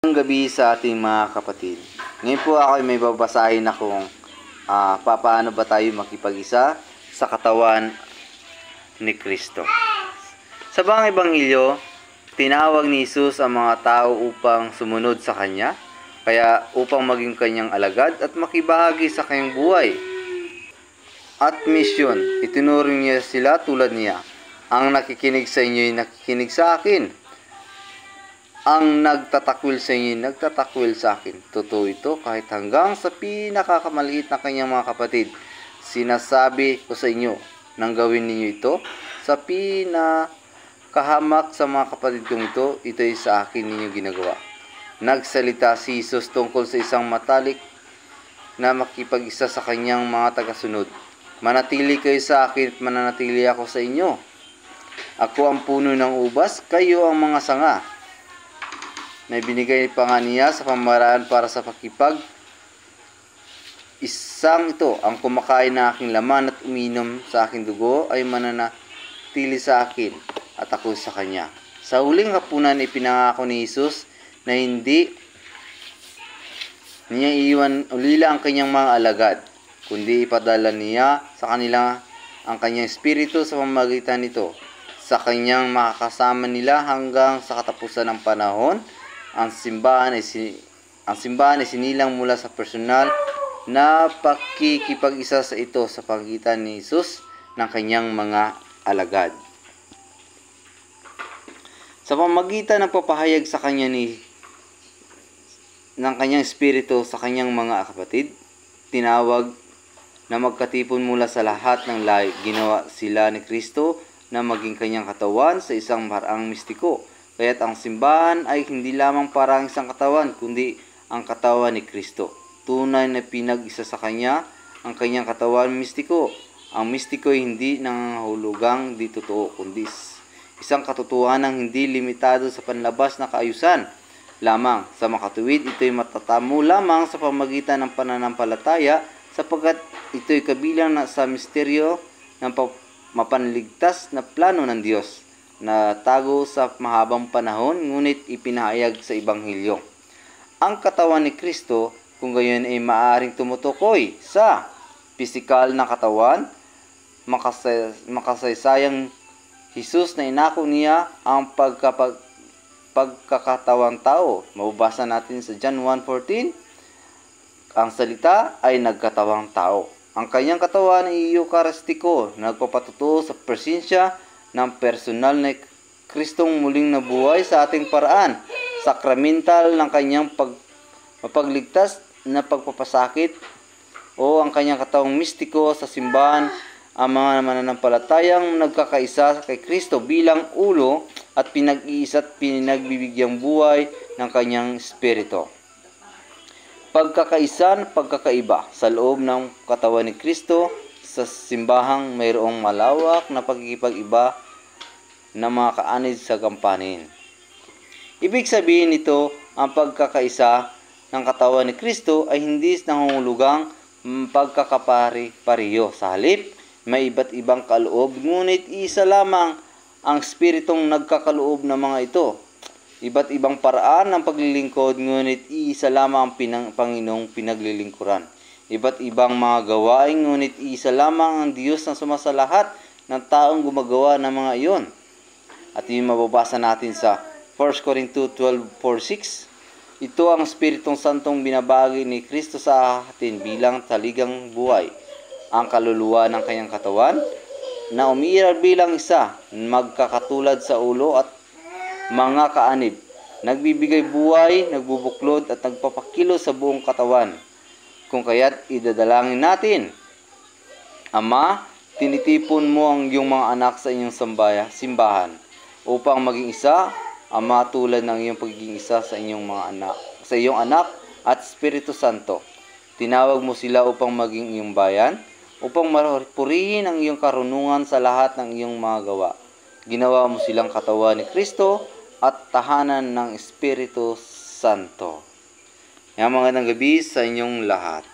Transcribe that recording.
Ang gabi sa ating mga kapatid. Ngayon po ako ay may babasahin akong paano ba tayo makipag-isa sa katawan ni Kristo. Sa bang Ebanghelyo, tinawag ni Jesus ang mga tao upang sumunod sa Kanya, kaya upang maging Kanyang alagad at makibahagi sa Kanyang buhay at misyon. Itinuring niya sila tulad niya. Ang nakikinig sa inyo ay nakikinig sa akin. Ang nagtatakwil sa inyo, nagtatakwil sa akin. Totoo ito kahit hanggang sa pinakakamaliit na kanyang mga kapatid. Sinasabi ko sa inyo nang gawin ninyo ito sa pinakahamak sa mga kapatid kong ito ay sa akin ninyo ginagawa. Nagsalita si Jesus tungkol sa isang matalik na makipag-isa sa kanyang mga tagasunod. Manatili kayo sa akin at mananatili ako sa inyo. Ako ang puno ng ubas, kayo ang mga sanga. Na ibinigay pa nga niya sa pamaraan para sa pakipag. Isang ito, ang kumakain na aking laman at uminom sa aking dugo ay mananatili sa akin at ako sa kanya. Sa huling hapunan ipinangako ni Jesus na hindi niya iiwan ulila ang kanyang mga alagad, kundi ipadala niya sa kanila ang kanyang espiritu sa pamamagitan nito. Sa kanyang makakasama nila hanggang sa katapusan ng panahon. Ang simbahan ay sinilang mula sa personal na pakikipag-isa sa ito sa pagitan ni Jesus ng kanyang mga alagad. Sa pamamagitan ng papahayag sa kanya ng kanyang espiritu sa kanyang mga kapatid, tinawag na magkatipon mula sa lahat ng lahi. Ginawa sila ni Kristo na maging kanyang katawan sa isang paraang mistiko. Kaya't ang simbahan ay hindi lamang parang isang katawan, kundi ang katawan ni Kristo. Tunay na pinag-isa sa Kanya ang kanyang katawan mistiko. Ang mistiko ay hindi nangangahulugang di totoo, kundi isang katotohanang hindi limitado sa panlabas na kaayusan lamang. Sa makatuwid, ito ay matatamo lamang sa pamagitan ng pananampalataya sapagkat ito ay kabilang sa misteryo ng mapanligtas na plano ng Diyos na tago sa mahabang panahon ngunit ipinahayag sa Ebanghelyo. Ang katawan ni Kristo kung gayon ay maaaring tumutukoy sa pisikal na katawan, makasaysayang Jesus na inako niya ang pagkakatawang tao. Mababasa natin sa John 1:14, ang salita ay nagkatawang tao. Ang kanyang katawan ay eukaristiko, nagpapatutuo sa presensya ng personal na Kristong muling nabuhay sa ating paraan. Sakramental ng kanyang mapagligtas na pagpapasakit o ang kanyang katawang mistiko sa simbahan. Ang mga mananampalatayang nagkakaisa kay Kristo bilang ulo at pinag-iisa at pinagbibigyang buhay ng kanyang espiritu. Pagkakaisa, pagkakaiba sa loob ng katawan ni Kristo. Sa simbahang mayroong malawak na pagkikipag-iba na mga kaanib sa gampanin. Ibig sabihin nito, ang pagkakaisa ng katawan ni Kristo ay hindi nangungulugang pagkakapari-pariyo. Sa halip, may iba't ibang kaloob, ngunit isa lamang ang espiritong nagkakaloob ng mga ito. Iba't ibang paraan ng paglilingkod, ngunit isa lamang ang Panginoong pinaglilingkuran. Iba't ibang mga gawain, ngunit isa lamang ang Diyos na sumasalahat ng taong gumagawa ng mga iyon. At yung mababasa natin sa 1 Corintios 12:4-6. Ito ang Espiritong Santong binabagi ni Kristo sa atin bilang taligang buhay. Ang kaluluwa ng kanyang katawan na umiiral bilang isa, magkakatulad sa ulo at mga kaanib. Nagbibigay buhay, nagbubuklod at nagpapakilo sa buong katawan. Kung kaya't idadalangin natin. Ama, tinitipon mo ang iyong mga anak sa inyong simbahan upang maging isa, Ama, tulad ng iyong pagiging isa sa iyong anak at Espiritu Santo. Tinawag mo sila upang maging iyong bayan, upang purihin ang iyong karunungan sa lahat ng iyong mga gawa. Ginawa mo silang katawan ni Kristo at tahanan ng Espiritu Santo. Magandang gabi sa inyong lahat.